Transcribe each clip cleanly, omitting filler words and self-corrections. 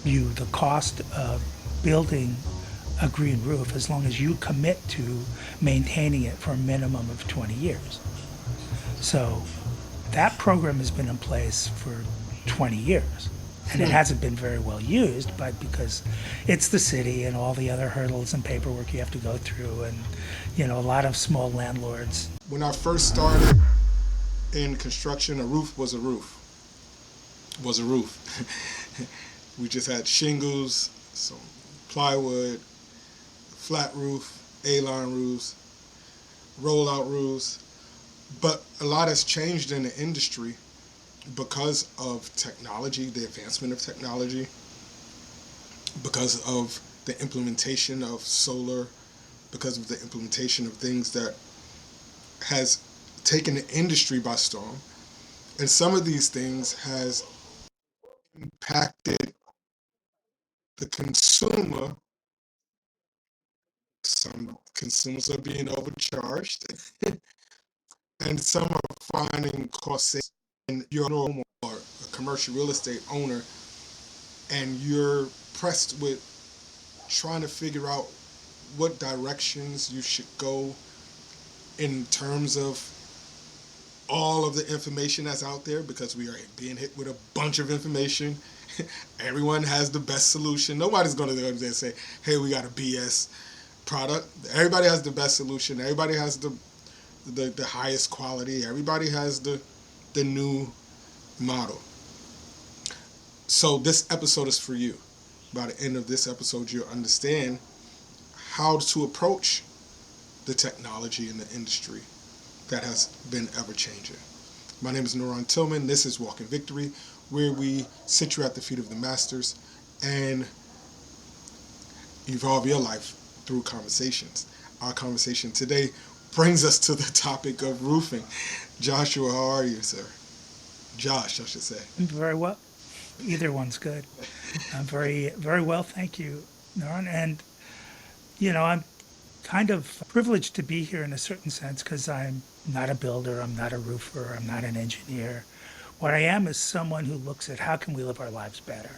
you the cost of building a green roof as long as you commit to maintaining it for a minimum of 20 years. So that program has been in place for 20 years. And it hasn't been very well used, but because it's the city and all the other hurdles and paperwork you have to go through, and a lot of small landlords. When I first started in construction, a roof was a roof. Was a roof. We just had shingles, some plywood, flat roof, A-line roofs, roll-out roofs. But a lot has changed in the industry because of technology, the advancement of technology, because of the implementation of solar, because of the implementation of things that has taken the industry by storm. And some of these things has impacted the consumer. Some consumers are being overcharged, and some are finding cost savings. And you're a homeowner or a commercial real estate owner, and you're pressed with trying to figure out what directions you should go in terms of all of the information that's out there, because we are being hit with a bunch of information. Everyone has the best solution. Nobody's going to go there and say, hey, we got a BS product. Everybody has the best solution. Everybody has the highest quality. Everybody has the new model. So this episode is for you. By the end of this episode, you'll understand how to approach the technology in the industry that has been ever changing. My name is NaRon Tillman. This is Walk in Victory, where we sit you at the feet of the masters and evolve your life through conversations. Our conversation today brings us to the topic of roofing. Joshua, how are you, sir? Josh, I should say. Very well. Either one's good. I'm very, very well, thank you, Norton. And, I'm kind of privileged to be here in a certain sense because I'm not a builder, I'm not a roofer, I'm not an engineer. What I am is someone who looks at how can we live our lives better?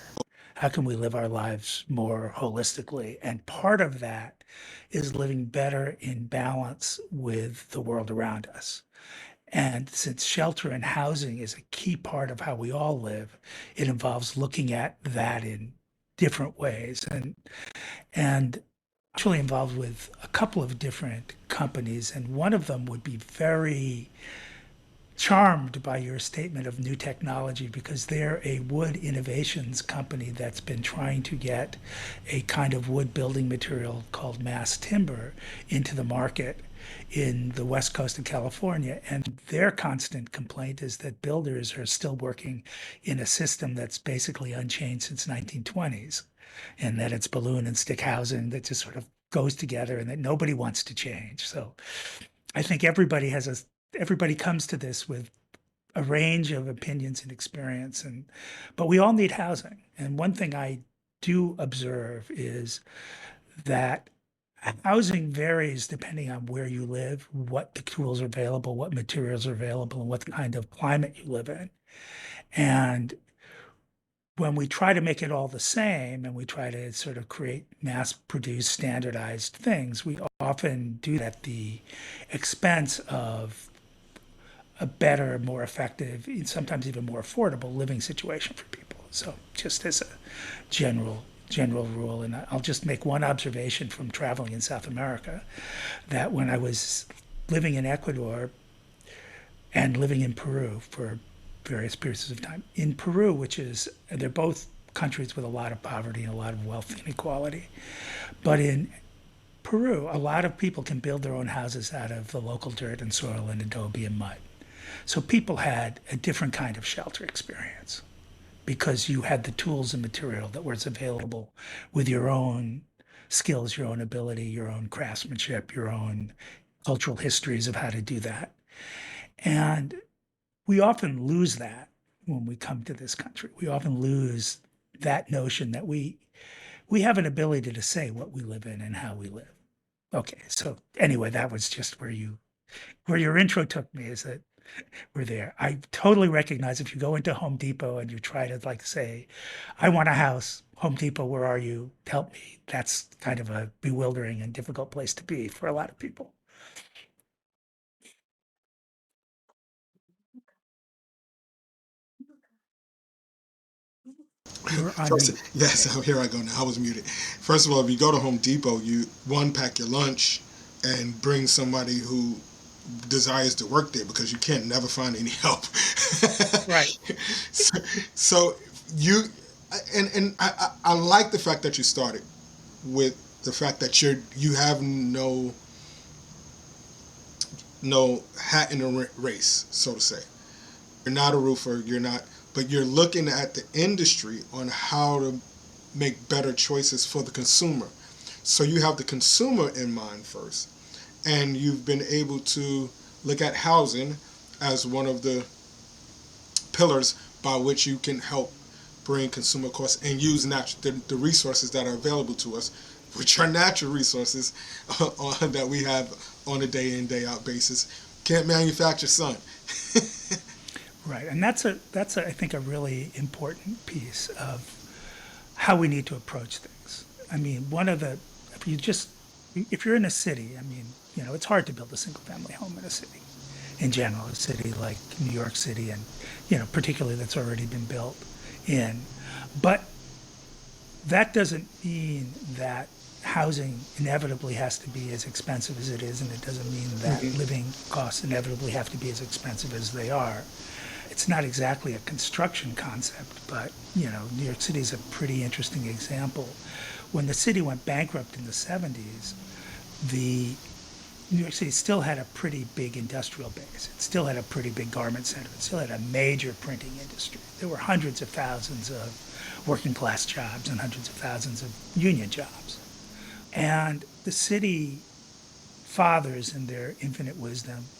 How can we live our lives more holistically? And part of that is living better in balance with the world around us. And since shelter and housing is a key part of how we all live, it involves looking at that in different ways. And actually involved with a couple of different companies, and one of them would be very charmed by your statement of new technology because they're a wood innovations company that's been trying to get a kind of wood building material called mass timber into the market in the west coast of California. And their constant complaint is that builders are still working in a system that's basically unchanged since 1920s, and that it's balloon and stick housing that just sort of goes together and that nobody wants to change. So I think everybody comes to this with a range of opinions and experience, but we all need housing. And one thing I do observe is that housing varies depending on where you live, what the tools are available, what materials are available, and what kind of climate you live in. And when we try to make it all the same and we try to sort of create mass produced standardized things, we often do that at the expense of a better, more effective, and sometimes even more affordable living situation for people. So just as a general rule, and I'll just make one observation from traveling in South America, that when I was living in Ecuador and living in Peru for various periods of time, in Peru, which is, they're both countries with a lot of poverty and a lot of wealth inequality, but in Peru, a lot of people can build their own houses out of the local dirt and soil and adobe and mud. So people had a different kind of shelter experience because you had the tools and material that was available with your own skills, your own ability, your own craftsmanship, your own cultural histories of how to do that. And we often lose that when we come to this country. We often lose that notion that we have an ability to say what we live in and how we live. Okay, so anyway, that was just where your intro took me, is that were there. I totally recognize if you go into Home Depot and you try to like say, I want a house, Home Depot, where are you? Help me. That's kind of a bewildering and difficult place to be for a lot of people. You're on First, mute. yes, Okay. here I go now. I was muted. First of all, if you go to Home Depot, you one pack your lunch and bring somebody who desires to work there because you can't never find any help. Right. so, so you and I like the fact that you started with the fact that you have no hat in the race, so to say. You're not a roofer. You're not, but you're looking at the industry on how to make better choices for the consumer. So you have the consumer in mind first, and you've been able to look at housing as one of the pillars by which you can help bring consumer costs and use the resources that are available to us, which are natural resources that we have on a day in day out basis. Can't manufacture sun. Right. And that's I think a really important piece of how we need to approach things. I mean, one of the if you just if you're in a city, I mean, it's hard to build a single family home in a city in general, a city like New York City and, particularly that's already been built in. But that doesn't mean that housing inevitably has to be as expensive as it is, and it doesn't mean that Mm-hmm. living costs inevitably have to be as expensive as they are. It's not exactly a construction concept, but New York City is a pretty interesting example. When the city went bankrupt in the 70s, the New York City still had a pretty big industrial base. It still had a pretty big garment center. It still had a major printing industry. There were hundreds of thousands of working class jobs and hundreds of thousands of union jobs. And the city fathers, in their infinite wisdom,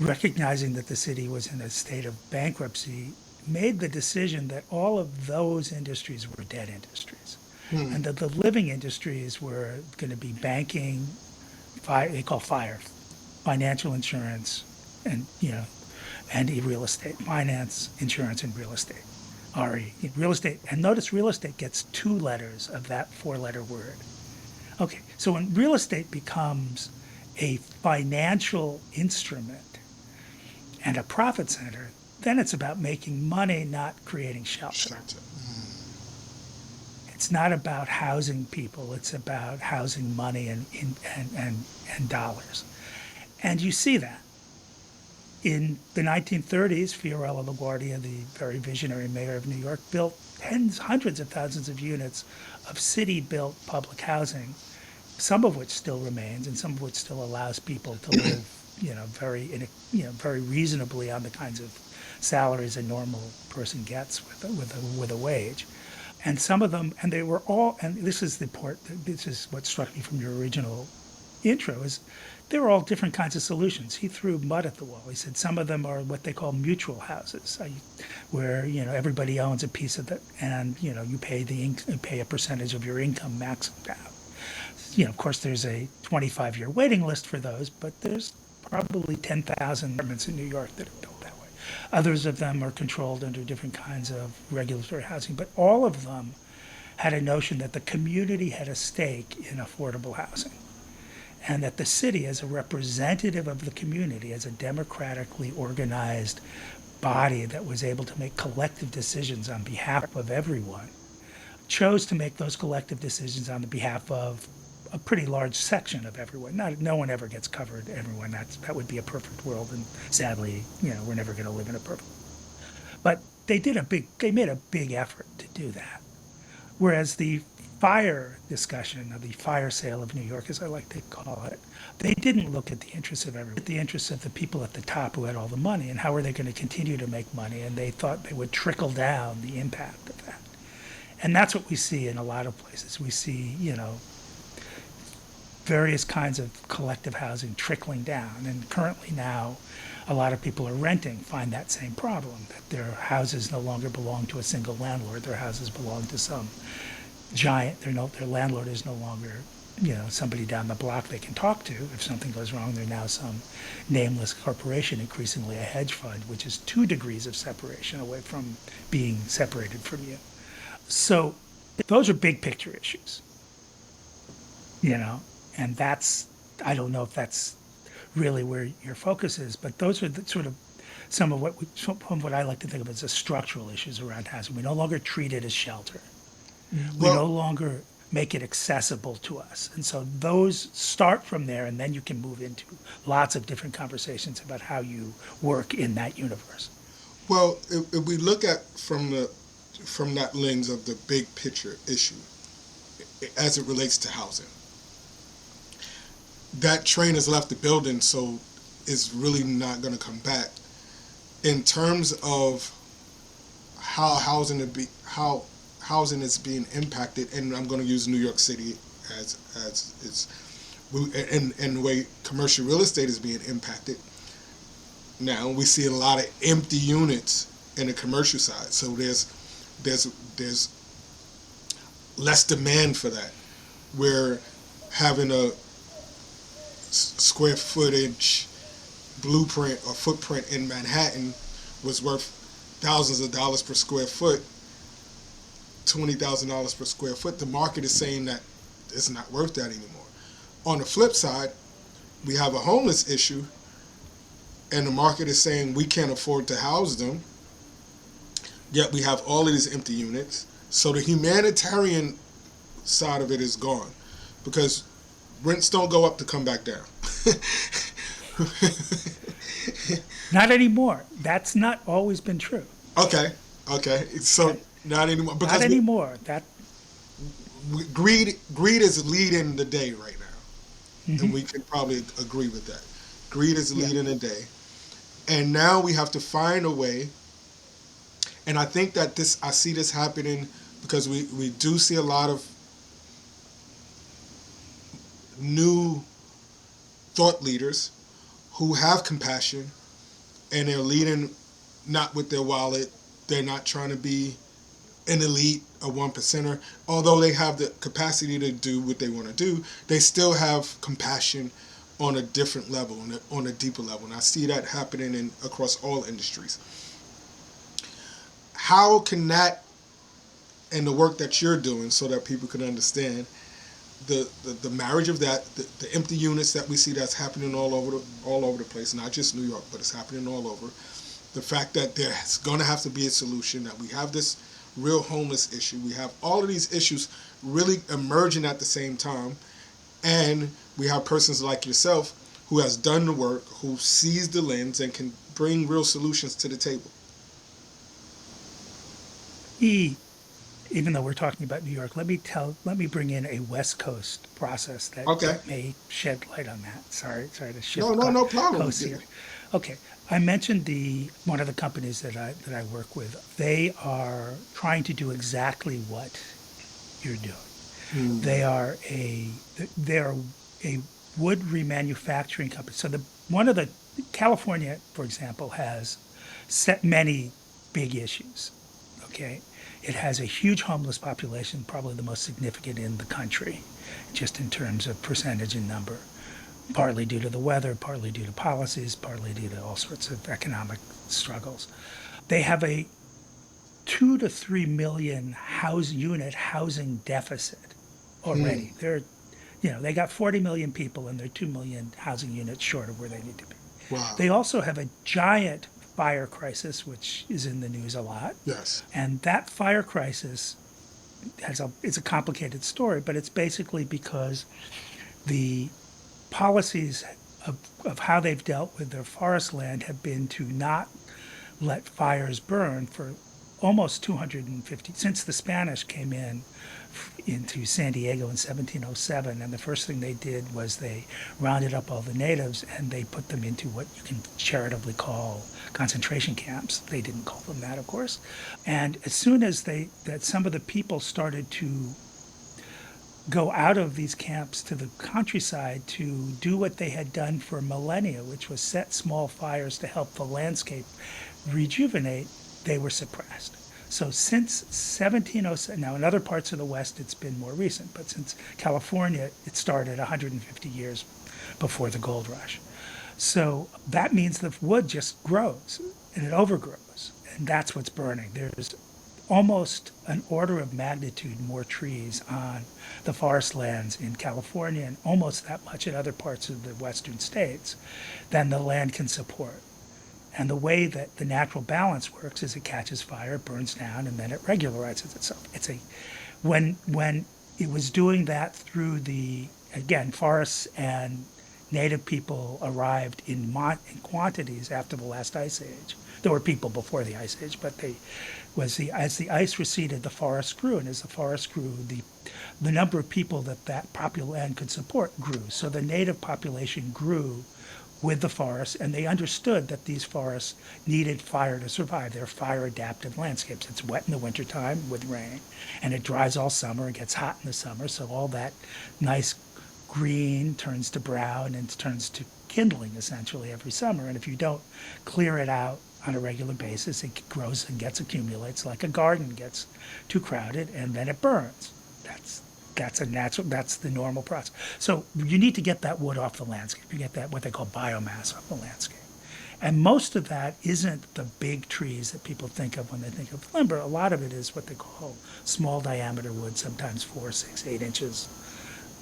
recognizing that the city was in a state of bankruptcy, made the decision that all of those industries were dead industries Hmm. and that the living industries were going to be banking, they call fire, financial insurance, and and real estate, finance, insurance, and real estate. RE, real estate. And notice real estate gets two letters of that four-letter word. Okay, so when real estate becomes a financial instrument and a profit center, then it's about making money, not creating shelter. Shelter. It's not about housing people, it's about housing money and dollars. And you see that. In the 1930s, Fiorello LaGuardia, the very visionary mayor of New York, built tens, hundreds of thousands of units of city-built public housing, some of which still remains and some of which still allows people to live, very reasonably on the kinds of salaries a normal person gets with a wage. And some of them, and they were all, and this is the part, this is what struck me from your original intro, is they were all different kinds of solutions. He threw mud at the wall. He said some of them are what they call mutual houses, where everybody owns a piece of it, and you pay a percentage of your income maximum out. Of course, there's a 25-year waiting list for those, but there's probably 10,000 apartments in New York that are built that way. Others of them are controlled under different kinds of regulatory housing, but all of them had a notion that the community had a stake in affordable housing and that the city, as a representative of the community, as a democratically organized body that was able to make collective decisions on behalf of everyone, chose to make those collective decisions on the behalf of a pretty large section of everyone. No one ever gets covered. Everyone. That would be a perfect world, and sadly, we're never going to live in a perfect. But they made a big effort to do that. Whereas the fire discussion, or the fire sale of New York, as I like to call it, they didn't look at the interests of everyone, the interests of the people at the top who had all the money, and how are they going to continue to make money, and they thought they would trickle down the impact of that. And that's what we see in a lot of places. We see, various kinds of collective housing trickling down. And currently now, a lot of people are renting, find that same problem, that their houses no longer belong to a single landlord. Their houses belong to some giant, their landlord is no longer somebody down the block they can talk to if something goes wrong. They're now some nameless corporation, increasingly a hedge fund, which is 2 degrees of separation away from being separated from you. So those are big picture issues, you know, and I don't know if that's really where your focus is, but those are the sort of some of what I like to think of as the structural issues around housing. We no longer treat it as shelter. We no Well, longer make it accessible to us. And so those start from there, and then you can move into lots of different conversations about how you work in that universe. well, if we look at from that lens of the big picture issue as it relates to housing, that train has left the building, so it's really not going to come back. In terms of how housing is being impacted, and I'm going to use New York City as its and the way commercial real estate is being impacted. Now we see a lot of empty units in the commercial side, so there's less demand for that. Where having a square footage blueprint or footprint in Manhattan was worth thousands of dollars per square foot, $20,000 per square foot. The market is saying that it's not worth that anymore. On the flip side, we have a homeless issue, and the market is saying we can't afford to house them. Yet we have all of these empty units. So the humanitarian side of it is gone because rents don't go up to come back down. Not anymore. That's not always been true. Okay, okay. So Okay? not anymore Not because anymore. That greed is leading the day right now, and mhm. we can probably agree with that. Greed is Yeah. leading the day, and now we have to find a way. And I think that this I see this happening because we do see a lot of new thought leaders who have compassion, and they're leading not with their wallet. They're not trying to be an elite, a one percenter. Although they have the capacity to do what they want to do, they still have compassion on a different level, on a deeper level. And I see that happening across all industries. How can that and the work that you're doing so that people can understand the marriage of that, the empty units that we see that's happening all over the place, not just New York, but it's happening all over. The fact that there's going to have to be a solution, that we have this real homeless issue, we have all of these issues really emerging at the same time, and we have persons like yourself who has done the work, who sees the lens and can bring real solutions to the table. E, even though we're talking about New York, let me bring in a West Coast process Okay. that may shed light on that. Sorry to No, shift no, no problem. coasts here. Okay, I mentioned the one of the companies that I work with. They are trying to do exactly what you're doing. Mm. They are a wood remanufacturing company. So the one of the California, for example, has set many big issues. Okay, it has a huge homeless population, probably the most significant in the country, just in terms of percentage and number. Partly due to the weather, partly due to policies, partly due to all sorts of economic struggles. They have a 2 to 3 million housing deficit Mm. already. They got 40 million people and they're 2 million housing units short of where they need to be. Wow. They also have a giant fire crisis, which is in the news a lot. Yes. And that fire crisis it's a complicated story, but it's basically because the policies of how they've dealt with their forest land have been to not let fires burn for almost 250 since the Spanish came into San Diego in 1707, and the first thing they did was they rounded up all the natives and they put them into what you can charitably call concentration camps. They didn't call them that, of course. And as soon as that some of the people started to go out of these camps to the countryside to do what they had done for millennia, which was set small fires to help the landscape rejuvenate, they were suppressed. So since 1707, now in other parts of the West it's been more recent, but since California, it started 150 years before the gold rush. So that means the wood just grows and it overgrows, and that's what's burning. There's almost an order of magnitude more trees on the forest lands in California and almost that much in other parts of the western states than the land can support. And the way that the natural balance works is it catches fire, burns down, and then it regularizes itself. It's a when it was doing that through the again forests and native people arrived in quantities after the last ice age. There were people before the ice age, but they was the as the ice receded, the forest grew, and as the forest grew, the number of people that popular land could support grew. So the native population grew with the forests, and they understood that these forests needed fire to survive. They're fire adapted landscapes. It's wet in the wintertime with rain, and it dries all summer. It gets hot in the summer, so all that nice green turns to brown and turns to kindling essentially every summer. And if you don't clear it out on a regular basis, it grows and accumulates like a garden gets too crowded, and then it burns. That's the normal process. So you need to get that wood off the landscape. You get that what they call biomass off the landscape. And most of that isn't the big trees that people think of when they think of lumber. A lot of it is what they call small diameter wood, sometimes 4, 6, 8 inches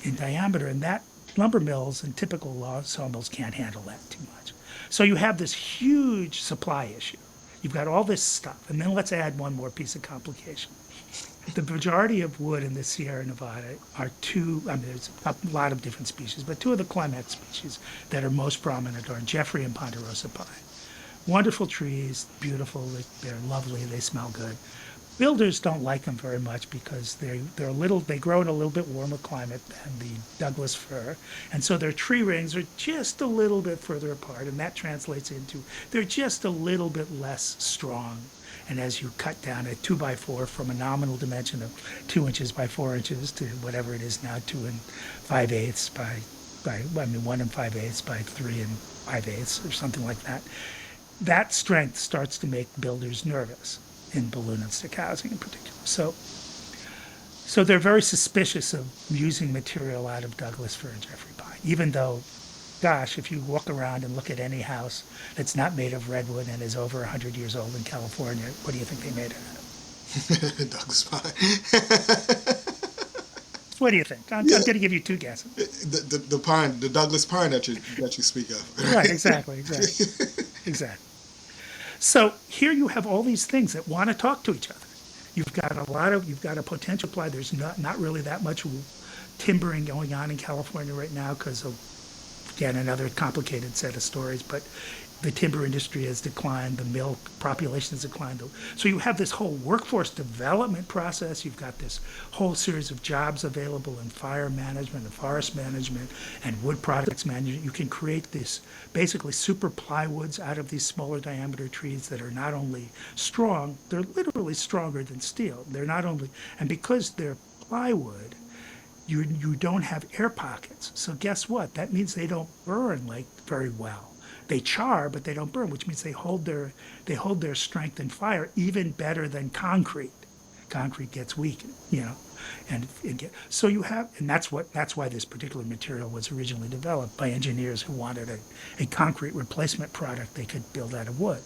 in diameter. And that lumber mills and typical log sawmills can't handle that too much. So you have this huge supply issue. You've got all this stuff. And then let's add one more piece of complication. The majority of wood in the Sierra Nevada are there's a lot of different species, but two of the climax species that are most prominent are Jeffrey and Ponderosa pine. Wonderful trees, beautiful, they're lovely, they smell good. Builders don't like them very much because they grow in a little bit warmer climate than the Douglas fir, and so their tree rings are just a little bit further apart, and that translates into they're just a little bit less strong. And as you cut down a 2x4 from a nominal dimension of 2 inches by 4 inches to whatever it is now, 2 5/8 by 1 5/8 by 3 5/8 or something like that, that strength starts to make builders nervous in balloon and stick housing in particular. So they're very suspicious of using material out of Douglas fir and Jeffrey pine, even though, gosh, if you walk around and look at any house that's not made of redwood and is over 100 years old in California, what do you think they made it out of? Douglas pine. What do you think? I'm going to give you two guesses. The pine, the Douglas pine that you speak of. Right, exactly. So here you have all these things that want to talk to each other. You've got a potential supply. There's not really that much timbering going on in California right now because of, again, another complicated set of stories, but the timber industry has declined, the mill population has declined. So you have this whole workforce development process. You've got this whole series of jobs available in fire management and forest management and wood products management. You can create this basically super plywoods out of these smaller diameter trees that are not only strong, they're literally stronger than steel. They're not only, and because they're plywood, you don't have air pockets. So guess what? That means they don't burn like very well. They char, but they don't burn, which means they hold their strength in fire even better than concrete. Concrete gets weak, so you have, and that's why this particular material was originally developed by engineers who wanted a concrete replacement product they could build out of wood.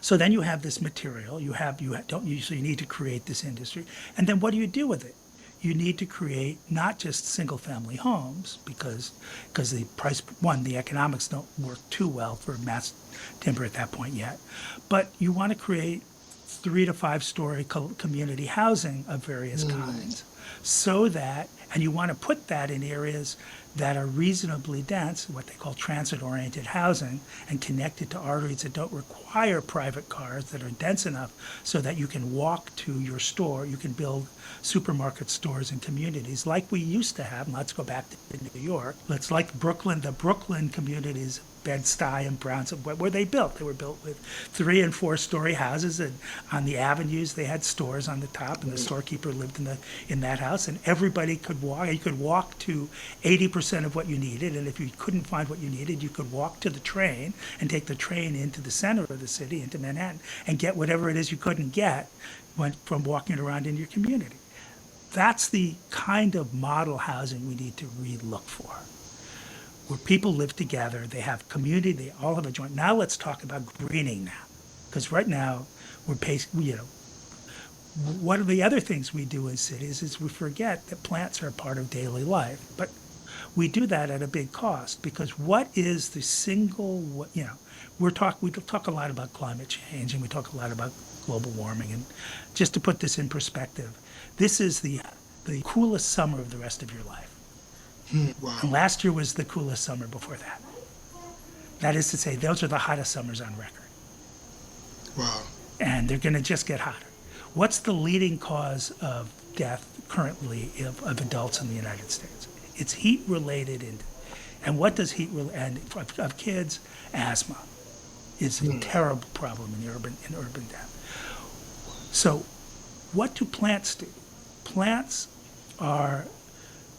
So then you have this material. So you need to create this industry, and then what do you do with it? You need to create not just single-family homes because the price, the economics don't work too well for mass timber at that point yet, but you want to create 3 to 5 story community housing of various kinds, so that, and you want to put that in areas that are reasonably dense, what they call transit-oriented housing, and connected to arteries that don't require private cars, that are dense enough so that you can walk to your store. You can build supermarket stores and communities like we used to have. And let's go back to New York. It's like Brooklyn. The Brooklyn communities Bed-Stuy and Browns. What were they built? They were built with 3- and 4-story houses, and on the avenues they had stores on the top, and the storekeeper lived in that house, and everybody could walk. You could walk to 80% of what you needed, and if you couldn't find what you needed, you could walk to the train and take the train into the center of the city, into Manhattan, and get whatever it is you couldn't get from walking around in your community. That's the kind of model housing we need to look for, where people live together, they have community, they all have a joint. Now let's talk about greening now, because right now one of the other things we do in cities is we forget that plants are a part of daily life, but we do that at a big cost, because what is the single, we talk a lot about climate change, and we talk a lot about global warming, and just to put this in perspective, this is the coolest summer of the rest of your life. Wow. And last year was the coolest summer before that. That is to say, those are the hottest summers on record. Wow. And they're going to just get hotter. What's the leading cause of death currently of adults in the United States? It's heat related, and what does and of kids? Asthma is a terrible problem in urban death. So, what do plants do? Plants are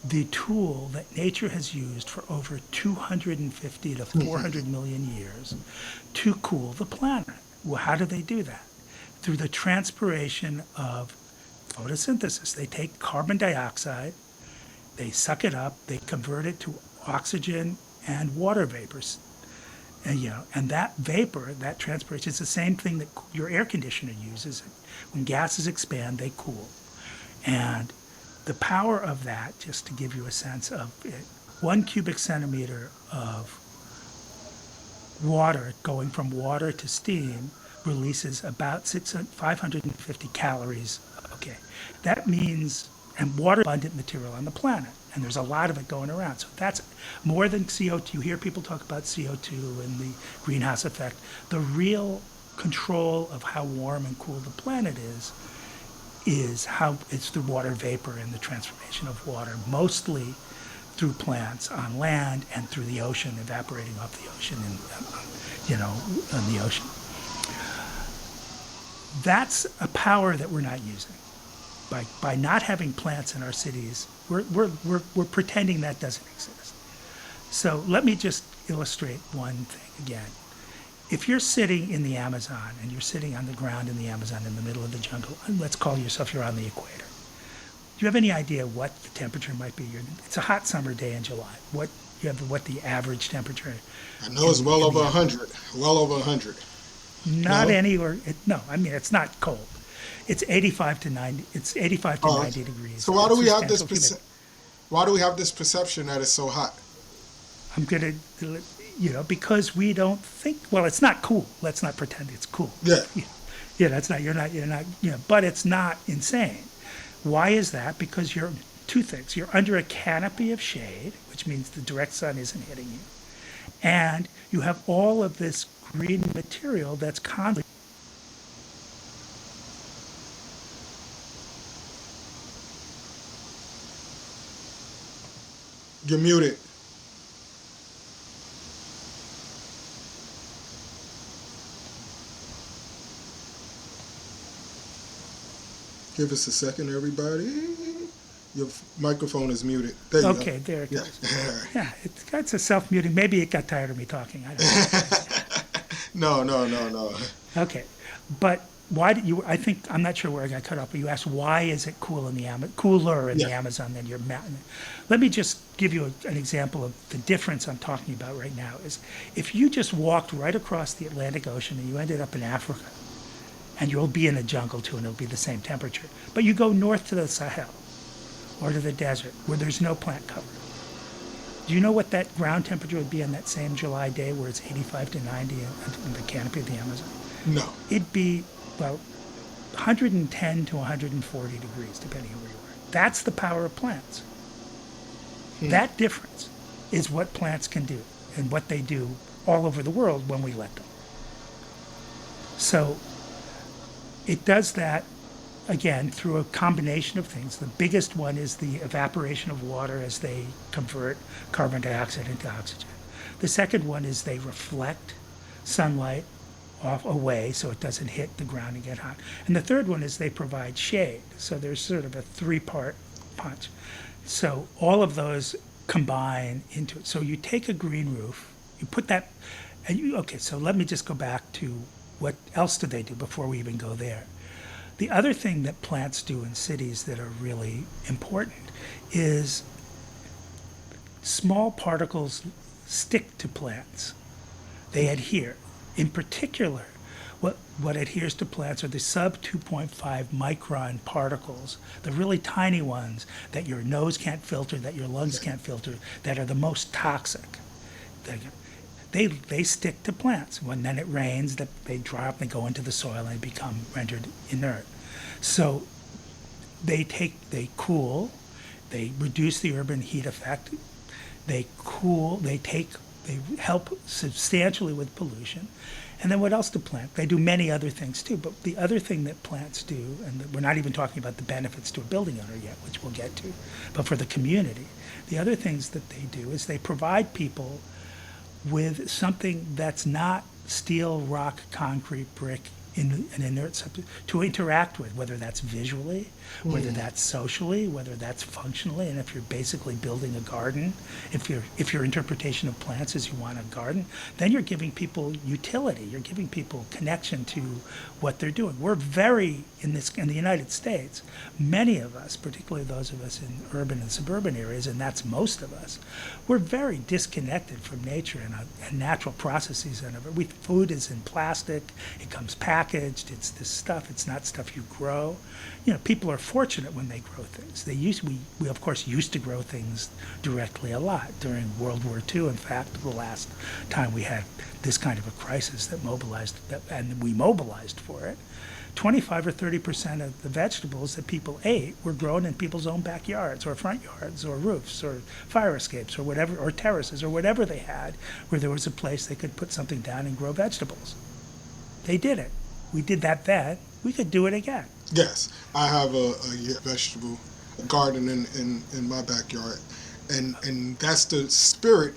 the tool that nature has used for over 250 to 400 million years to cool the planet. Well, how do they do that? Through the transpiration of photosynthesis. They take carbon dioxide, they suck it up, they convert it to oxygen and water vapors. And that vapor, that transpiration, is the same thing that your air conditioner uses. When gases expand, they cool. And the power of that, just to give you a sense of it, 1 cubic centimeter of water going from water to steam releases about 550 calories. Okay, that means, and water abundant material on the planet, and there's a lot of it going around. So that's more than CO2. You hear people talk about CO2 and the greenhouse effect. The real control of how warm and cool the planet is how it's the water vapor and the transformation of water, mostly through plants on land and through the ocean, evaporating off the ocean and, on the ocean. That's a power that we're not using. By not having plants in our cities, we're pretending that doesn't exist. So let me just illustrate one thing again. If you're sitting in the Amazon and you're sitting on the ground in the Amazon in the middle of the jungle, and let's call yourself you're on the equator, do you have any idea what the temperature might be? It's a hot summer day in July. What the average temperature? I know it's well over 100. Well over 100. Not No? anywhere. No, I mean it's not cold. It's 85 to 90. It's 85 to 90 degrees. So why do It's we have this? substantial humidity. Why do we have this perception that it's so hot? I'm gonna, because we don't think. Well, it's not cool. Let's not pretend it's cool. Yeah. Yeah, that's not. You're not. But it's not insane. Why is that? Because you're two things. You're under a canopy of shade, which means the direct sun isn't hitting you, and you have all of this green material that's constantly. You're muted. Give us a second, everybody. Your microphone is muted. There you Okay, go. there it Yeah. goes. Yeah, it's a self-muting. Maybe it got tired of me talking. I don't know. No. Okay, but why did you? I think I'm not sure where I got cut off. But you asked why is it cooler in the Yeah. Amazon than your mountain? Let me just give you an example of the difference I'm talking about right now. Is if you just walked right across the Atlantic Ocean and you ended up in Africa, and you'll be in a jungle too, and it'll be the same temperature. But you go north to the Sahel or to the desert where there's no plant cover. Do you know what that ground temperature would be on that same July day where it's 85 to 90 in the canopy of the Amazon? No. It'd be about 110 to 140 degrees, depending on where you are. That's the power of plants. That difference is what plants can do and what they do all over the world when we let them. So it does that, again, through a combination of things. The biggest one is the evaporation of water as they convert carbon dioxide into oxygen. The second one is they reflect sunlight off away so it doesn't hit the ground and get hot. And the third one is they provide shade. So there's sort of a three-part punch. So all of those combine into it. So you take a green roof, you put that, and you, okay, so let me just go back to what else do they do before we even go there. The other thing that plants do in cities that are really important is small particles stick to plants. They adhere. In particular, what adheres to plants are the sub 2.5 micron particles, the really tiny ones that your nose can't filter, that your lungs can't filter, that are the most toxic. They stick to plants. When then it rains, they dry up and they go into the soil and become rendered inert. So they cool, they reduce the urban heat effect, they help substantially with pollution. And then what else do plants? They do many other things too. But the other thing that plants do, and we're not even talking about the benefits to a building owner yet, which we'll get to, but for the community, the other things that they do is they provide people with something that's not steel, rock, concrete, brick, in an inert substance to interact with, whether that's visually, whether that's socially, whether that's functionally, and if you're basically building a garden, if your interpretation of plants is you want a garden, then you're giving people utility, you're giving people connection to what they're doing. We're very, in the United States, many of us, particularly those of us in urban and suburban areas, and that's most of us, we're very disconnected from nature and natural processes. And food is in plastic, it comes packaged, it's this stuff, it's not stuff you grow. People are fortunate when they grow things. We of course used to grow things directly a lot during World War II. In fact, the last time we had this kind of a crisis and we mobilized for it, 25 or 30% of the vegetables that people ate were grown in people's own backyards or front yards or roofs or fire escapes or whatever, or terraces or whatever they had where there was a place they could put something down and grow vegetables. They did it. We did that then. We could do it again. Yes, I have a vegetable garden in my backyard, and that's the spirit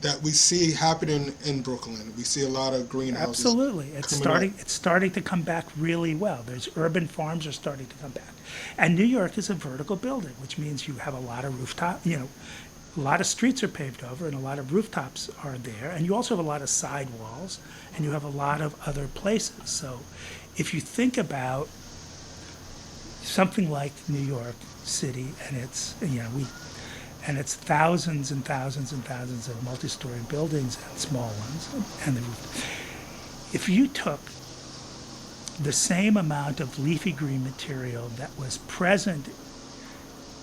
that we see happening in Brooklyn. We see a lot of greenhouses. Absolutely. It's starting to come back really well. There's urban farms are starting to come back. And New York is a vertical building, which means you have a lot of rooftop, a lot of streets are paved over and a lot of rooftops are there. And you also have a lot of sidewalls and you have a lot of other places. So if you think about something like New York City and it's thousands and thousands and thousands of multi-story buildings and small ones. And if you took the same amount of leafy green material that was present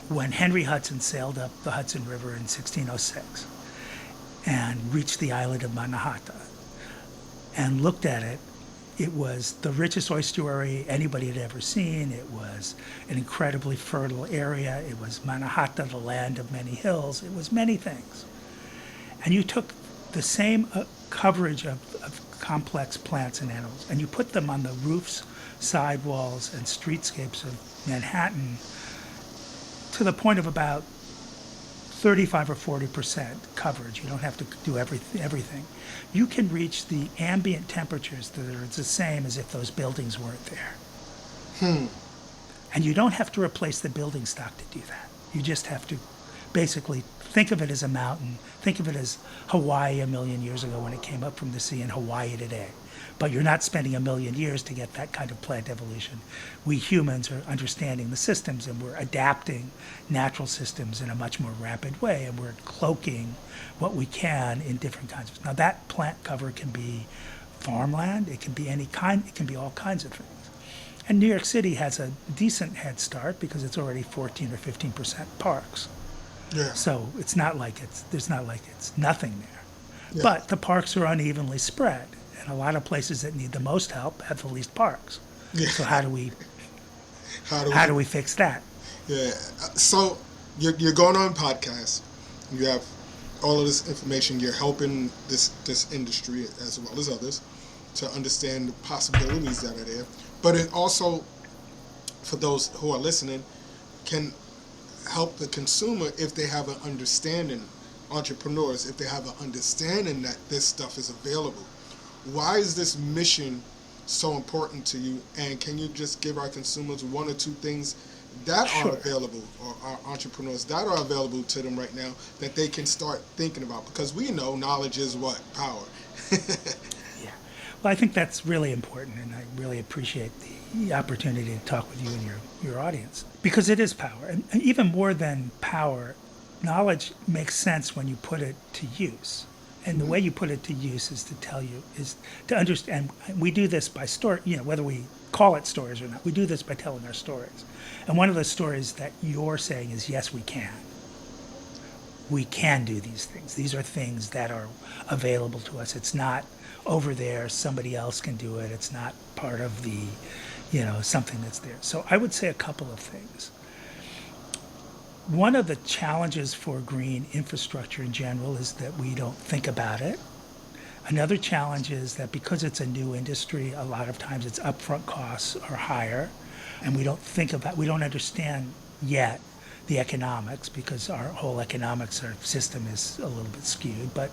when Henry Hudson sailed up the Hudson River in 1606 and reached the island of Manhattan and looked at it, it was the richest ossuary anybody had ever seen. It was an incredibly fertile area. It was Manhattan, the land of many hills. It was many things. And you took the same coverage of complex plants and animals, and you put them on the roofs, sidewalls, and streetscapes of Manhattan to the point of about 35 or 40% coverage. You don't have to do everything. You can reach the ambient temperatures that are the same as if those buildings weren't there. And you don't have to replace the building stock to do that. You just have to basically think of it as a mountain. Think of it as Hawaii a million years ago when it came up from the sea and Hawaii today. But you're not spending a million years to get that kind of plant evolution. We humans are understanding the systems and we're adapting natural systems in a much more rapid way, and we're cloaking what we can in different kinds of. Now that plant cover can be farmland, it can be any kind, it can be all kinds of things. And New York City has a decent head start because it's already 14 or 15% parks. Yeah. So it's not like it's nothing there. Yeah. But the parks are unevenly spread. And a lot of places that need the most help have the least parks. Yeah. So how do we fix that? Yeah. So you're going on podcasts. You have all of this information. You're helping this industry as well as others to understand the possibilities that are there. But it also, for those who are listening, can help the consumer if they have an understanding entrepreneurs if they have an understanding that this stuff is available. Why is this mission so important to you? And can you just give our consumers one or two things that are Sure. available, or our entrepreneurs that are available to them right now that they can start thinking about? Because we know knowledge is what? Power. Yeah. Well, I think that's really important, and I really appreciate the opportunity to talk with you and your audience because it is power. And even more than power, knowledge makes sense when you put it to use. And the way you put it to use is to tell you, is to understand. We do this by story, whether we call it stories or not, we do this by telling our stories. And one of the stories that you're saying is, yes, we can. We can do these things. These are things that are available to us. It's not over there, somebody else can do it. It's not part of the, something that's there. So I would say a couple of things. One of the challenges for green infrastructure in general is that we don't think about it. Another challenge is that because it's a new industry, a lot of times its upfront costs are higher, and we don't understand yet the economics because our whole economics, our system is a little bit skewed. But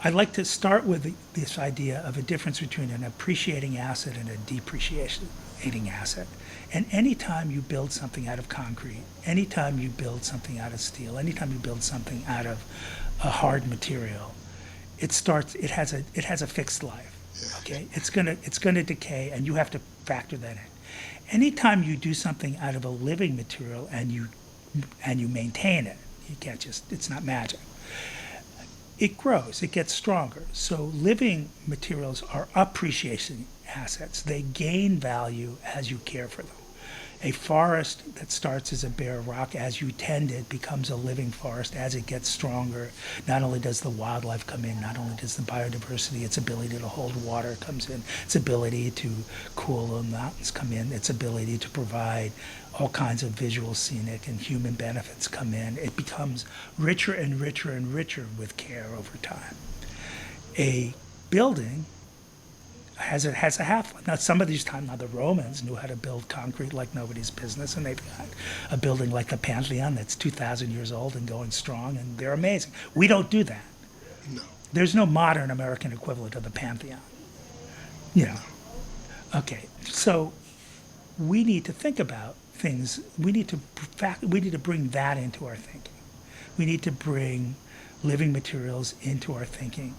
I'd like to start with this idea of a difference between an appreciating asset and a depreciating asset. And anytime you build something out of concrete, anytime you build something out of steel, anytime you build something out of a hard material, it has a fixed life. Okay? It's gonna decay, and you have to factor that in. Anytime you do something out of a living material and you maintain it, you can't just, it's not magic. It grows, it gets stronger. So living materials are appreciation assets. They gain value as you care for them. A forest that starts as a bare rock, as you tend it, becomes a living forest as it gets stronger. Not only does the wildlife come in, not only does the biodiversity, its ability to hold water comes in, its ability to cool the mountains come in, its ability to provide all kinds of visual, scenic, and human benefits come in. It becomes richer and richer and richer with care over time. A building has a half-life. Now, some of these times, now the Romans knew how to build concrete like nobody's business, and they've got a building like the Pantheon that's 2,000 years old and going strong, and they're amazing. We don't do that. No. There's no modern American equivalent of the Pantheon. You know. Okay, so we need to think about things. We need to bring that into our thinking. We need to bring living materials into our thinking.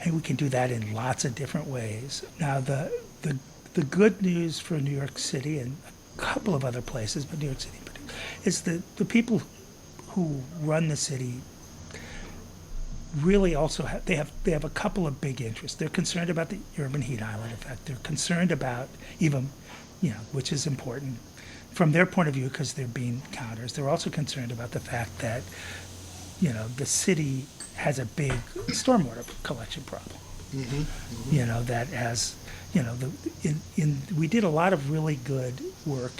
And we can do that in lots of different ways. Now, the good news for New York City and a couple of other places, but New York City is the people who run the city really also they have a couple of big interests. They're concerned about the urban heat island effect. They're concerned about even, which is important from their point of view because they're bean counters. They're also concerned about the fact that, the city has a big stormwater collection problem. That has, we did a lot of really good work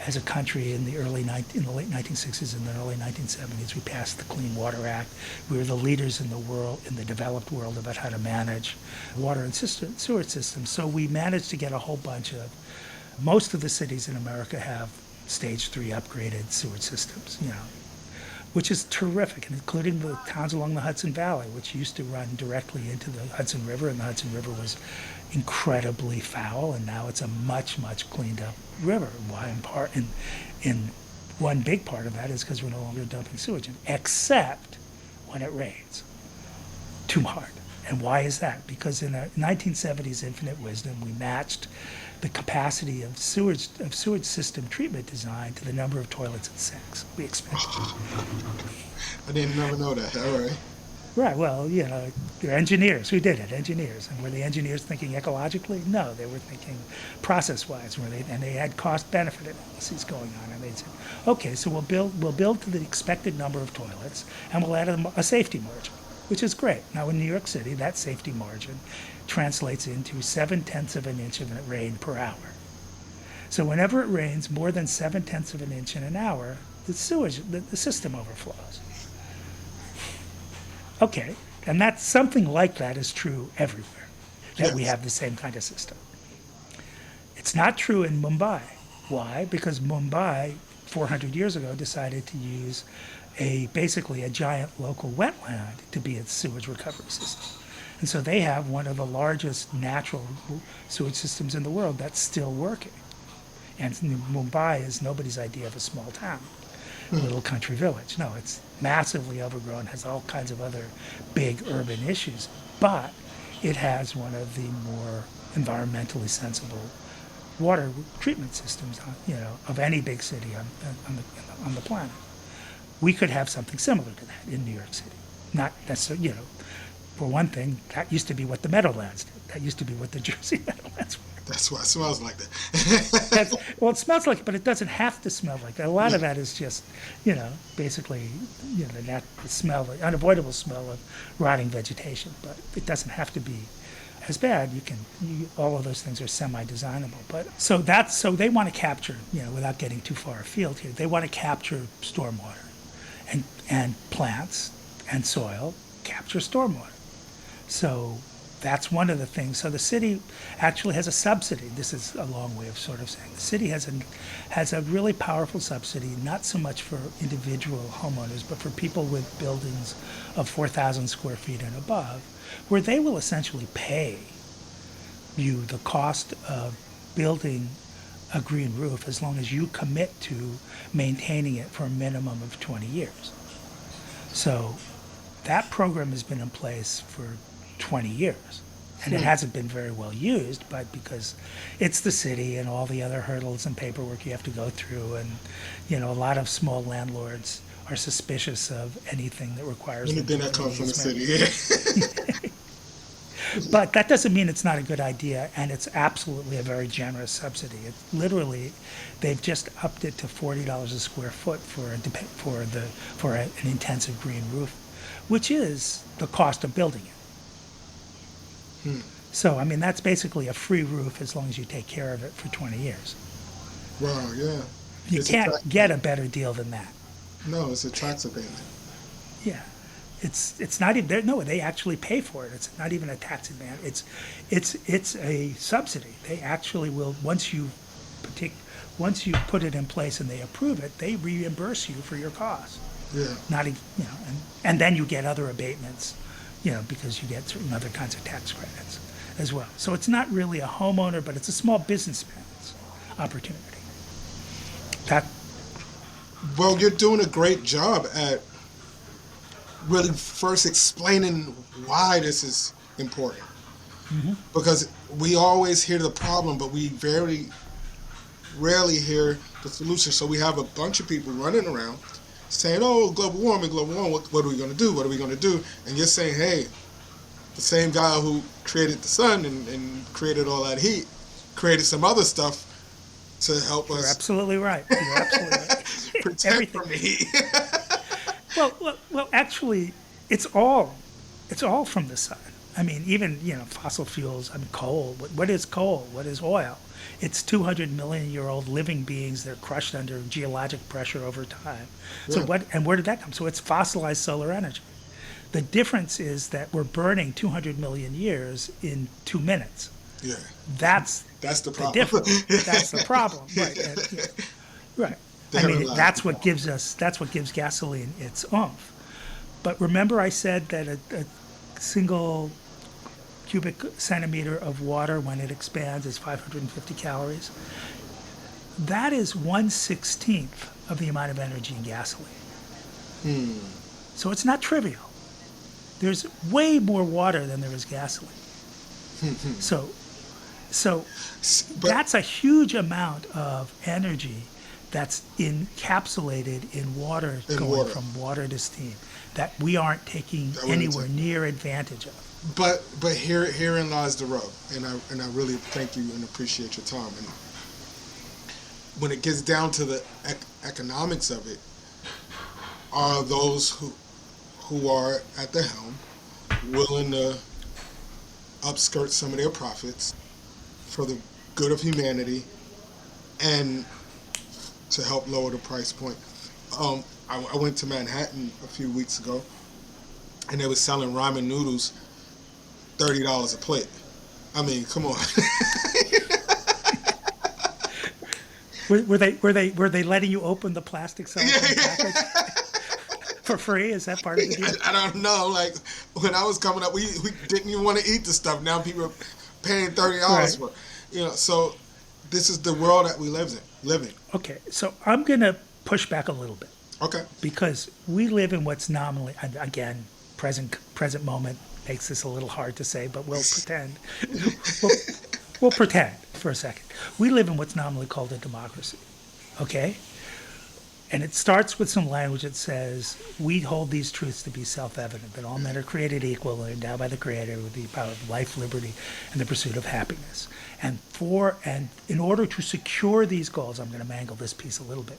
as a country in the late 1960s and the early 1970s. We passed the Clean Water Act. We were the leaders in the world, in the developed world, about how to manage water and sewer systems. So we managed to get a whole bunch of, most of the cities in America have stage 3 upgraded sewer systems, which is terrific, including the towns along the Hudson Valley, which used to run directly into the Hudson River, and the Hudson River was incredibly foul, and now it's a much, much cleaned up river. Why? In one big part of that is because we're no longer dumping sewage in, except when it rains too hard. And why is that? Because in a 1970s infinite wisdom, we matched the capacity of sewage system treatment design to the number of toilets and sinks we expect. I didn't never know that. All right. Right. Well, they're engineers who did it. Engineers, and were the engineers thinking ecologically? No, they were thinking process-wise. And they had cost-benefit analyses going on, and they said, okay, so we'll build to the expected number of toilets, and we'll add a safety margin, which is great. Now, in New York City, that safety margin translates into 0.7 of an inch of rain per hour. So whenever it rains more than 0.7 of an inch in an hour, the system overflows. Okay, and that's something like that is true everywhere, that we have the same kind of system. It's not true in Mumbai. Why? Because Mumbai 400 years ago, decided to use basically a giant local wetland to be its sewage recovery system. And so they have one of the largest natural sewage systems in the world that's still working. And Mumbai is nobody's idea of a small town, a little country village. No, it's massively overgrown, has all kinds of other big urban issues, but it has one of the more environmentally sensible water treatment systems, of any big city on the planet. We could have something similar to that in New York City. Not necessarily, for one thing, that used to be what the Meadowlands did. That used to be what the Jersey Meadowlands were. That's why it smells like that. Well, it smells like it, but it doesn't have to smell like that. A lot of that is just, basically, the smell, the unavoidable smell of rotting vegetation. But it doesn't have to be as bad. All of those things are semi-designable. But so they want to capture, without getting too far afield here, they want to capture stormwater, and plants and soil capture stormwater. So that's one of the things. So the city actually has a subsidy. This is a long way of sort of saying the city has a really powerful subsidy, not so much for individual homeowners, but for people with buildings of 4,000 square feet and above, where they will essentially pay you the cost of building a green roof as long as you commit to maintaining it for a minimum of 20 years. So that program has been in place for 20 years. And it hasn't been very well used, but because it's the city and all the other hurdles and paperwork you have to go through, and a lot of small landlords are suspicious of anything that requires Anything that comes from the city, yeah. But that doesn't mean it's not a good idea, and it's absolutely a very generous subsidy. It's literally, they've just upped it to $40 a square foot for an intensive green roof, which is the cost of building it. So, that's basically a free roof as long as you take care of it for 20 years. Wow, yeah. You can't get a better deal than that. No, it's a tax abatement. Yeah. It's not even, they actually pay for it. It's not even a tax advantage. It's a subsidy. They actually will, once you put it in place and they approve it, they reimburse you for your costs. Yeah. Not, and then you get other abatements, because you get certain other kinds of tax credits as well. So it's not really a homeowner, but it's a small businessman's opportunity. Well, you're doing a great job at really first explaining why this is important. Mm-hmm. Because we always hear the problem, but we very rarely hear the solution. So we have a bunch of people running around saying, oh, global warming, what are we going to do? What are we going to do? And you're saying, hey, the same guy who created the sun and created all that heat created some other stuff to help us. You're absolutely right. You're absolutely right. Protect from the heat. Well, actually, it's all from the sun. Even, fossil fuels, coal. What is coal? What is oil? It's 200 million year old living beings that are crushed under geologic pressure over time. So where did that come? So it's fossilized solar energy. The difference is that we're burning 200 million years in 2 minutes. Yeah. That's the problem. That's the problem. Right. Right. That's what gives gasoline its oomph. But remember I said that a single cubic centimeter of water, when it expands, is 550 calories. That is 1/16 of the amount of energy in gasoline. So it's not trivial. There's way more water than there is gasoline. So that's a huge amount of energy that's encapsulated in water, from water to steam, that we aren't taking anywhere near advantage of. But herein lies the rub, and I really thank you and appreciate your time. And when it gets down to the economics of it, are those who are at the helm willing to upskirt some of their profits for the good of humanity and to help lower the price point. I went to Manhattan a few weeks ago, and they were selling ramen noodles $30 a plate. Come on. Were they letting you open the plastic cellophane package Yeah, for free? Is that part of the deal? I don't know. Like when I was coming up, we didn't even want to eat the stuff. Now people are paying $30 Right. for it. So this is the world that we live in. Okay. So I'm gonna push back a little bit Okay. because we live in what's nominally, and again, present moment makes this a little hard to say, but we'll pretend. We'll, we'll pretend for a second. We live in what's nominally called a democracy. Okay. And it starts with some language that says, we hold these truths to be self-evident, that all men are created equal and endowed by the Creator with the power of life, liberty, and the pursuit of happiness. And in order to secure these goals, I'm going to mangle this piece a little bit,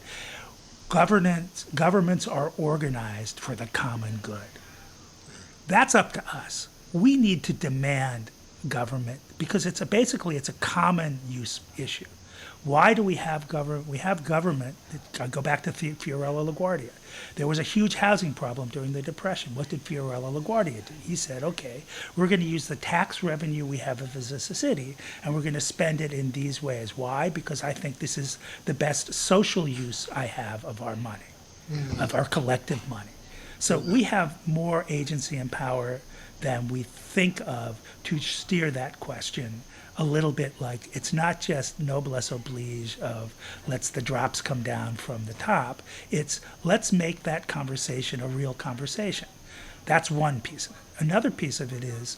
governments are organized for the common good. That's up to us. We need to demand government because basically it's a common use issue. Why do we have government? We have government. I go back to Fiorello LaGuardia. There was a huge housing problem during the Depression. What did Fiorello LaGuardia do? He said, okay, we're going to use the tax revenue we have as a city, and we're going to spend it in these ways. Why? Because I think this is the best social use I have of our money, of our collective money. So we have more agency and power than we think of to steer that question a little bit. Like it's not just noblesse oblige of let's the drops come down from the top. It's let's make that conversation a real conversation. That's one piece of it. Another piece of it is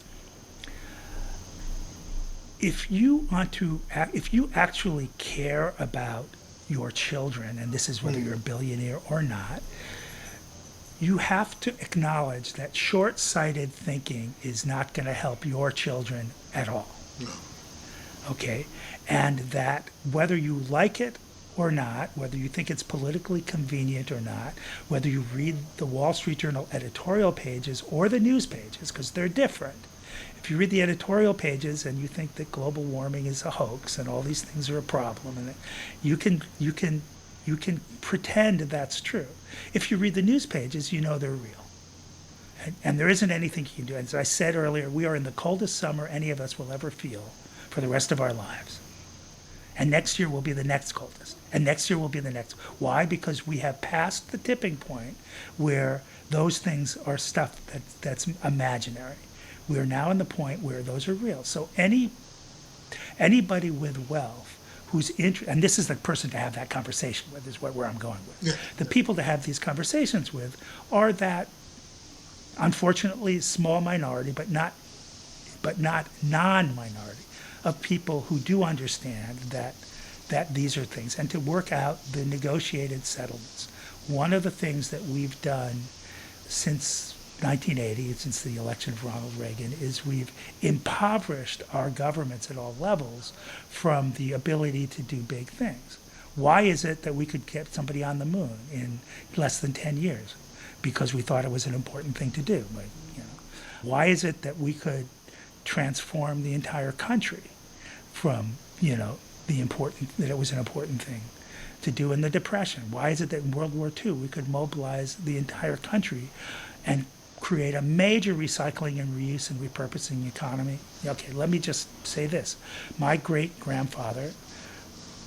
if you actually care about your children, and this is whether you're a billionaire or not, you have to acknowledge that short-sighted thinking is not going to help your children at all. No. Okay? And that whether you like it or not, whether you think it's politically convenient or not, whether you read the Wall Street Journal editorial pages or the news pages, because they're different. If you read the editorial pages and you think that global warming is a hoax and all these things are a problem, and you can pretend that's true. If you read the news pages, you know they're real. And there isn't anything you can do. As I said earlier, we are in the coldest summer any of us will ever feel for the rest of our lives. And next year will be the next coldest. And next year will be the next. Why? Because we have passed the tipping point where those things are stuff that's imaginary. We are now in the point where those are real. So anybody with wealth who's and this is the person to have that conversation with, is where I'm going with. Yeah. The people to have these conversations with are that, unfortunately, small minority, but not non-minority, of people who do understand that these are things, and to work out the negotiated settlements. One of the things that we've done since 1980, since the election of Ronald Reagan, is we've impoverished our governments at all levels from the ability to do big things. Why is it that we could get somebody on the moon in less than 10 years? Because we thought it was an important thing to do. Like, why is it that we could transform the entire country from, that it was an important thing to do in the Depression? Why is it that in World War II we could mobilize the entire country and create a major recycling and reuse and repurposing economy? Okay, let me just say this. My great-grandfather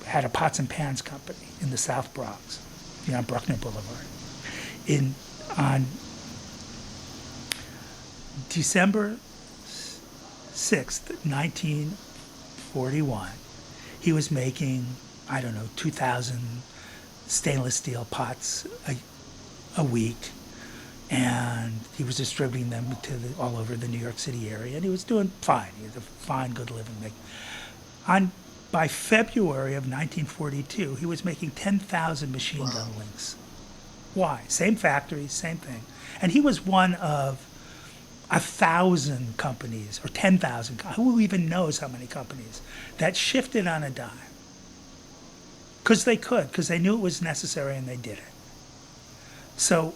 had a pots and pans company in the South Bronx, on Bruckner Boulevard. On December 6th, 1941, he was making, 2,000 stainless steel pots a week, and he was distributing them all over the New York City area, and he was doing fine. He had a fine, good living. By February of 1942, he was making 10,000 machine gun links. Why? Same factory, same thing. And he was one of 1,000 companies, or 10,000, who even knows how many companies, that shifted on a dime. Because they knew it was necessary, and they did it. So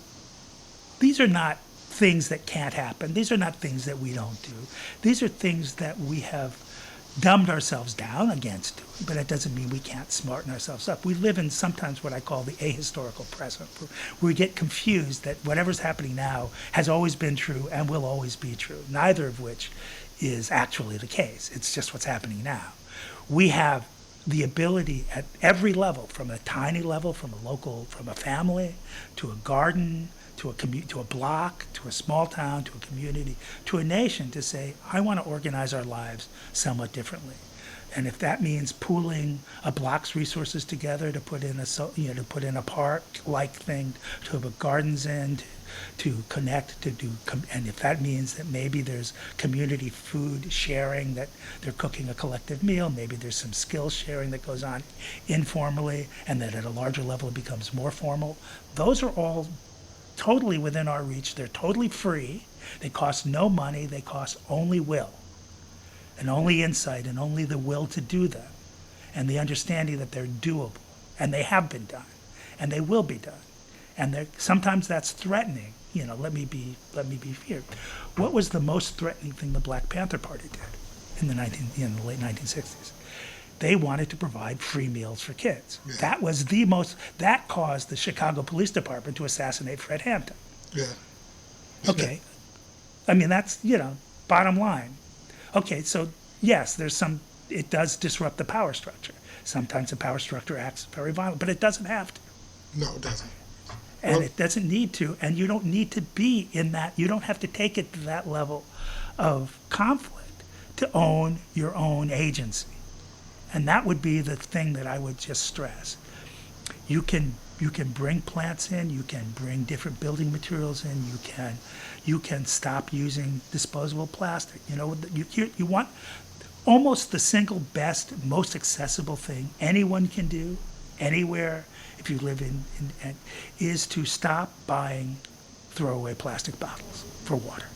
these are not things that can't happen. These are not things that we don't do. These are things that we have dumbed ourselves down against doing, but that doesn't mean we can't smarten ourselves up. We live in sometimes what I call the ahistorical present, where we get confused that whatever's happening now has always been true and will always be true, neither of which is actually the case. It's just what's happening now. We have the ability at every level, from a tiny level, from a family, to a garden, to a block, to a small town, to a community, to a nation, to say, I want to organize our lives somewhat differently. And if that means pooling a block's resources together to put in to put in a park-like thing, to put gardens in, to connect, and if that means that maybe there's community food sharing, that they're cooking a collective meal, maybe there's some skill sharing that goes on informally, and that at a larger level it becomes more formal. Those are all totally within our reach. They're totally free. They cost no money. They cost only will, and only insight, and only the will to do them, and the understanding that they're doable, and they have been done, and they will be done. And sometimes that's threatening. Let me be feared. What was the most threatening thing the Black Panther Party did in the late 1960s? They wanted to provide free meals for kids. Yeah. That caused the Chicago Police Department to assassinate Fred Hampton. Yeah. Okay. I mean, that's, bottom line. Okay, so yes, it does disrupt the power structure. Sometimes the power structure acts very violent, but it doesn't have to. No, it doesn't. And it doesn't need to, and you don't need to be in that. You don't have to take it to that level of conflict to own your own agency. And that would be the thing that I would just stress. You can bring plants in, you can bring different building materials in, you can stop using disposable plastic. You want almost the single best, most accessible thing anyone can do anywhere, if you live in is to stop buying throwaway plastic bottles for water.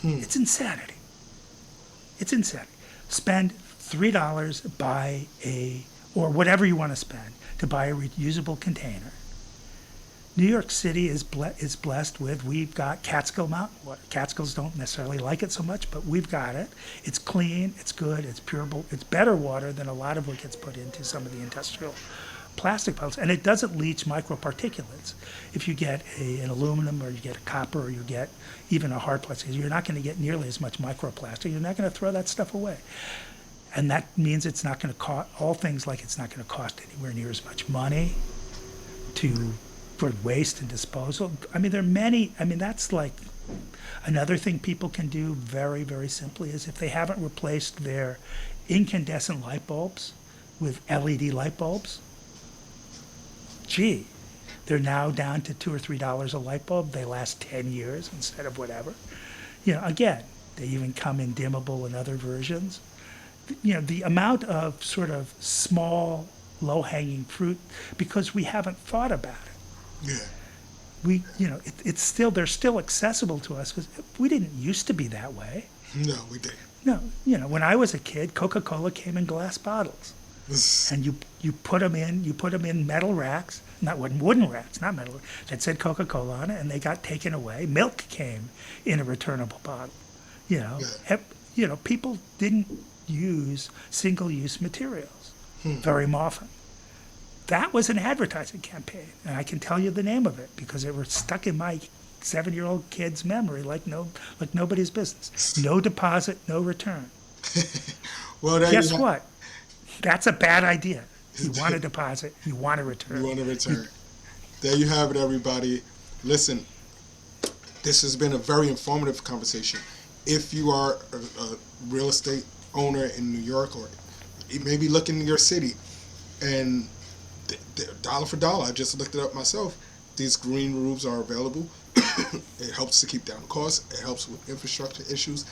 It's insanity. It's insanity. Spend $3, or whatever you want to spend, to buy a reusable container. New York City is blessed with, we've got Catskill Mountain water. Catskills don't necessarily like it so much, but we've got it. It's clean, it's good, it's purable, it's better water than a lot of what gets put into some of the industrial plastic bottles, and it doesn't leach microparticulates. If you get an aluminum, or you get a copper, or you get even a hard plastic, you're not going to get nearly as much microplastic. You're not going to throw that stuff away. And that means it's not going to cost, all things like it's not going to cost anywhere near as much money for waste and disposal. I mean, there are many, that's like another thing people can do very, very simply is if they haven't replaced their incandescent light bulbs with LED light bulbs, they're now down to $2 or $3 a light bulb. They last 10 years instead of whatever. Again, they even come in dimmable and other versions. The amount of sort of small, low-hanging fruit, because we haven't thought about it. Yeah. It's still, they're still accessible to us, because we didn't used to be that way. No, we didn't. No, when I was a kid, Coca-Cola came in glass bottles. And you put them in metal racks, not wooden racks, not metal, that said Coca-Cola on it, and they got taken away. Milk came in a returnable bottle. People didn't use single-use materials very often. That was an advertising campaign, and I can tell you the name of it because it was stuck in my 7-year-old kid's memory like nobody's business. No deposit, no return. Well, guess what? That's a bad idea. You want a deposit, you want a return. You want a return. There you have it, everybody. Listen, this has been a very informative conversation. If you are a real estate owner in New York, or maybe looking in your city, and dollar for dollar, I just looked it up myself, these green roofs are available. It helps to keep down costs. It helps with infrastructure issues.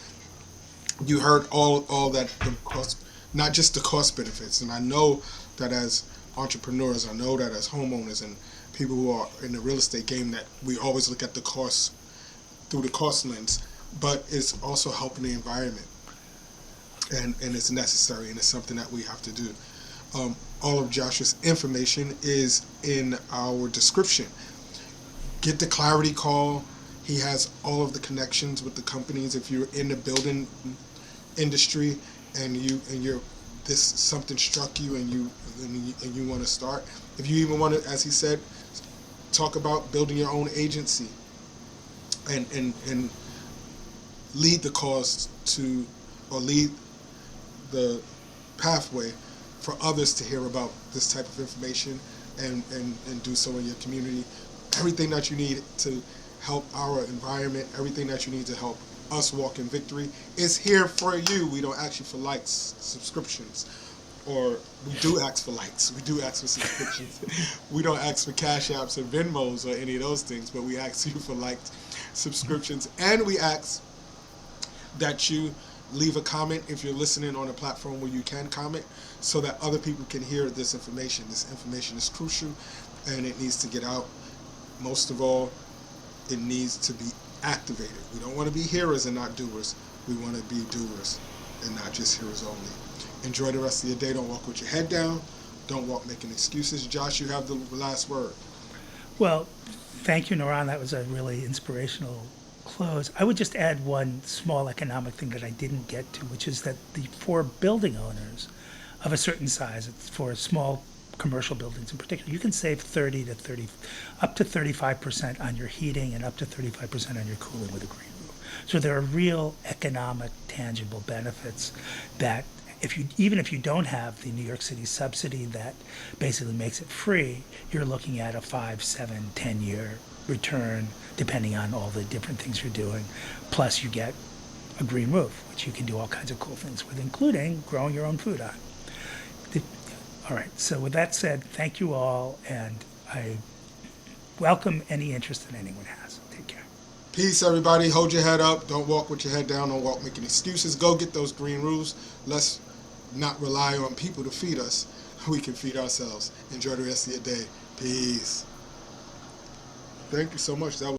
You heard all that, the cost, not just the cost benefits. And I know that as entrepreneurs, I know that as homeowners and people who are in the real estate game, that we always look at the costs through the cost lens, but it's also helping the environment. And it's necessary, and it's something that we have to do. All of Joshua's information is in our description. Get the Clarity call. He has all of the connections with the companies. If you're in the building industry and this something struck you and you want to start, if you even want to, as he said, talk about building your own agency and lead the cause to, or lead the pathway for others to hear about this type of information and do so in your community. Everything that you need to help our environment, everything that you need to help us walk in victory is here for you. We don't ask you for likes, subscriptions, or we do ask for likes. We do ask for subscriptions. We don't ask for Cash Apps or Venmos or any of those things, but we ask you for likes, subscriptions, and we ask that you leave a comment if you're listening on a platform where you can comment so that other people can hear this information. This information is crucial and it needs to get out. Most of all, it needs to be activated. We don't want to be hearers and not doers. We want to be doers and not just hearers only. Enjoy the rest of your day. Don't walk with your head down. Don't walk making excuses. Josh, you have the last word. Well, thank you, NaRon. That was a really inspirational close. I would just add one small economic thing that I didn't get to, which is that for building owners of a certain size, it's for small commercial buildings in particular, you can save 30 to 30, up to 35% on your heating and up to 35% on your cooling with a green roof. So there are real economic, tangible benefits that even if you don't have the New York City subsidy that basically makes it free, you're looking at a 5, 7, 10-year return, depending on all the different things you're doing. Plus, you get a green roof, which you can do all kinds of cool things with, including growing your own food on. All right. So with that said, thank you all, and I welcome any interest that anyone has. Take care. Peace, everybody. Hold your head up. Don't walk with your head down. Don't walk making excuses. Go get those green roofs. Let's not rely on people to feed us. We can feed ourselves. Enjoy the rest of your day. Peace. Thank you so much. That was